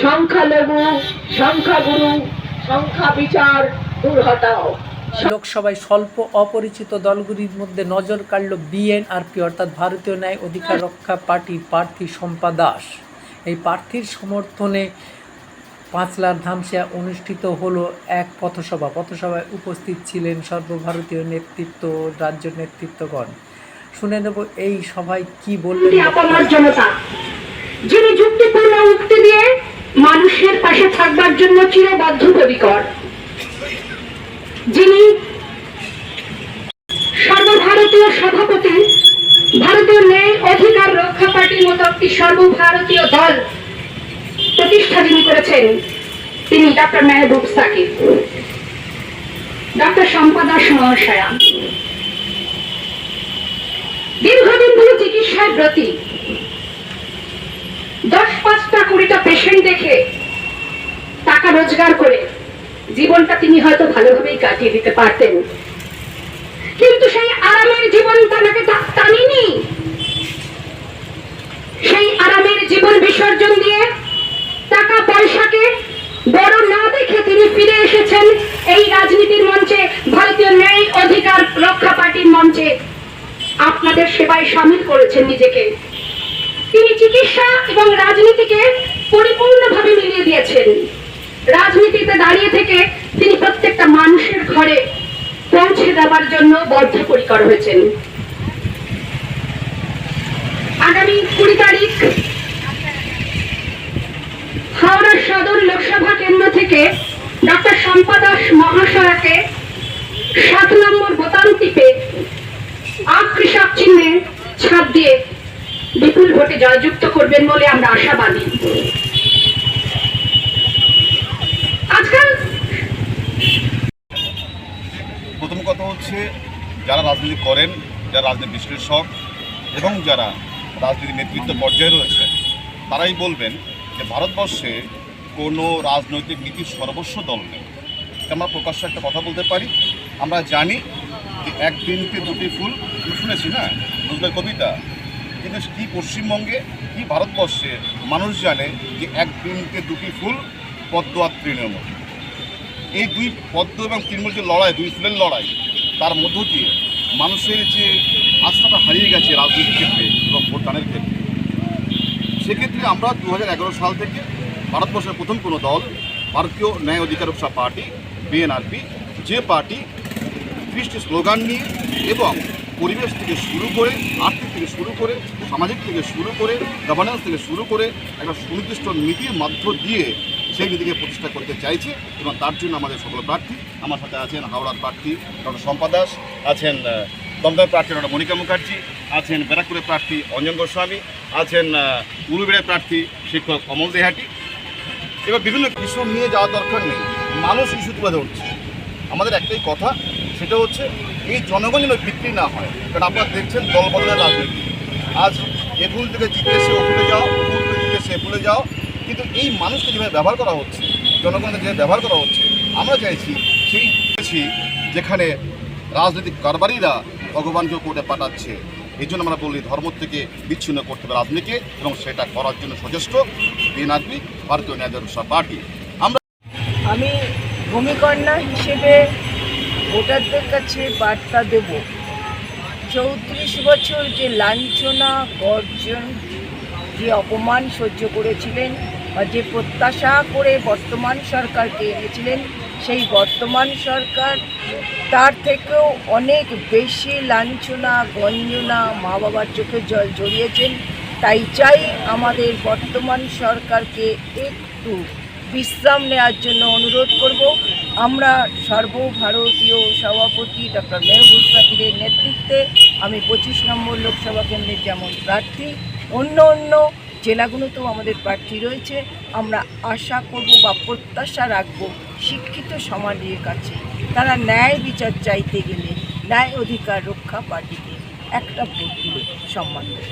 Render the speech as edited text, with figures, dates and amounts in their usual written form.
সংখ্যালঘু, সংখ্যাগুরু, সংখ্যা বিচার দূর হটাও। লোকসভায় স্বল্প অপরিচিত দলগুলির মধ্যে নজর কাড়ল বিএনআরপি অর্থাৎ ভারতীয় ন্যায় অধিকার রক্ষা পার্টির প্রার্থী শম্পা দাস। এই প্রার্থীর সমর্থনে পাঁচলার ধামসিয়া অনুষ্ঠিত হলো এক পথসভায় উপস্থিত ছিলেন সর্বভারতীয় নেতৃত্ব, রাজ্য নেতৃত্বগণ। শুনে নেব এই সভায় কি বললেন। আপনার জনতা যিনি যুক্তিপূর্ণ উক্তি দিয়ে মানুষের পাশে থাকবার জন্য চিরবদ্ধপরিকর, যিনি সর্বভারতীয় সভাপতি, ভারতীয় ন্যায় অধিকার রক্ষা পার্টির মতো একটি সর্বভারতীয় দল প্রতিষ্ঠা যিনি করেছেন, তিনি ডক্টর মেহবুব সাকিব, ডক্টর শম্পা দাস মহাশয়া। দীর্ঘদিন ধরে চিকিৎসায় ব্রতী, 10-5টা-20টা পেশেন্ট দেখে টাকা রোজগার করে জীবনটা তিনি হয়তো ভালোভাবেই কাটিয়ে দিতে পারতেন, কিন্তু সেই আরামের জীবন তাকে টানেনি। সেই আরামের জীবন বিসর্জন দিয়ে টাকা পয়সাকে বড় না দেখে তিনি ফিরে এসেছেন এই রাজনীতির মঞ্চে, ভারতীয় ন্যায় অধিকার রক্ষা পার্টির মঞ্চে। আপনাদের সেবায় সামিল করেছেন নিজেকে। তিনি চিকিৎসা এবং রাজনীতিকে পরিপূর্ণভাবে মিলিয়ে দিয়েছেন। রাজনীতিতে দাঁড়িয়ে থেকে তিনি প্রত্যেকটা মানুষের ঘরে পৌঁছে দেওয়ার জন্য বদ্ধপরিকর হয়েছেন। আগামী 20 তারিখ হাওড়া সদর লোকসভা কেন্দ্র থেকে ডক্টর শম্পা দাস মহাশয়াকে 7 নম্বর বোতাম টিপে কৃষক চিহ্নে ছাপ দিয়ে বিপুল ভোটে জয়যুক্ত করবেন বলে আমরা আশাবাদী। আজকাল প্রথম কথা হচ্ছে, যারা রাজনীতি করেন, যারা রাজনীতি বিশ্লেষক এবং যারা রাজনীতি নেতৃত্ব পর্যায়ে রয়েছে, তারাই বলবেন যে ভারতবর্ষে কোনো রাজনৈতিক নীতির সর্বস্ব দল নেই। আমরা প্রকাশ্যে একটা কথা বলতে পারি, আমরা জানি যে এক দিনকে দুটি ফুল, শুনেছি না নজরুলের কবিতা, কিন্তু কি পশ্চিমবঙ্গে কি ভারতবর্ষে মানুষ জানে যে এক দিনকে দুটি ফুল, পদ্ম আর তৃণমূল। এই দুই পদ্ম এবং তৃণমূল যে লড়াই, দুই ফুলের লড়াই, তার মধ্য দিয়ে মানুষের যে আস্থাটা হারিয়ে গেছে রাজনীতির ক্ষেত্রে এবং ভোটদানের ক্ষেত্রে। সেক্ষেত্রে আমরা 2011 সাল থেকে ভারতবর্ষের প্রথম কোনো দল ভারতীয় ন্যায় অধিকার রক্ষা পার্টি বিএনআরপি, যে পার্টি 30টি স্লোগান নিয়ে এবং পরিবেশ থেকে শুরু করে, আর্থিক থেকে শুরু করে, সামাজিক থেকে শুরু করে, গভর্নেন্স থেকে শুরু করে একটা সুনির্দিষ্ট নীতির মাধ্য দিয়ে সেই নীতিকে প্রতিষ্ঠা করতে চাইছে। এবং তার জন্য আমাদের সকল প্রার্থী, আমার সাথে আছেন হাওড়ার প্রার্থী ডক্টর শম্পা দাস, আছেন দমদমের প্রার্থী ডক্টর মনিকা মুখার্জি, আছেন ব্যারাকপুরের প্রার্থী অঞ্জন গোস্বামী, আছেন উলুবেড়ার প্রার্থী শিক্ষক অমল দেহাটি। এবার বিভিন্ন ইস্যু নিয়ে যাওয়ার দরকার নেই, মানুষ ইস্যু তুলে ধরছে। আমাদের একটাই কথা, সেটা হচ্ছে এই জনগণ যেন বিক্রি না হয়। কারণ আপনারা দেখছেন দল বদলের রাজনীতি, আজ এ ফুল থেকে জিতে এসে ও ফুলে যাও, ও ফুল থেকে জিতে এসে এ ফুলে যাও। কিন্তু এই মানুষকে যেভাবে ব্যবহার করা হচ্ছে, জনগণকে যেভাবে ব্যবহার করা হচ্ছে, আমরা চাইছি যেখানে রাজনৈতিক কারবারিরা ভগবানকেও কোর্টে পাঠাচ্ছে। এই জন্য আমরা বলি ধর্ম থেকে বিচ্ছিন্ন করতে হবে রাজনীতিকে, এবং সেটা করার জন্য সচেষ্ট বিএনআরপি, ভারতীয় ন্যায় অধিকার রক্ষা পার্টি। আমি ভূমিকন্যা হিসেবে ভোটারদের কাছে বার্তা দেব, 34 বছর যে লাঞ্ছনা, গর্জন, যে অপমান সহ্য করেছিলেন বা যে প্রত্যাশা করে বর্তমান সরকারকে এনেছিলেন, সেই বর্তমান সরকার তার থেকেও অনেক বেশি লাঞ্ছনা, গঞ্জনা, মা বাবার চোখে জল জড়িয়েছেন। তাই চাই আমাদের বর্তমান সরকারকে একটু বিশ্রাম নেওয়ার জন্য অনুরোধ করব। আমরা সর্বভারতীয় সভাপতি ডক্টর মেহবুব সাকিবের নেতৃত্বে আমি 25 নম্বর লোকসভা কেন্দ্রের যেমন প্রার্থী, অন্য জেলাগুলোতেও আমাদের প্রার্থী রয়েছে। আমরা আশা করব বা প্রত্যাশা রাখব শিক্ষিত সমাজের কাছে তারা ন্যায় বিচার চাইতে গেলে ন্যায় অধিকার রক্ষা পার্টিকে একটা ভোট দিয়ে সম্মান দেবে।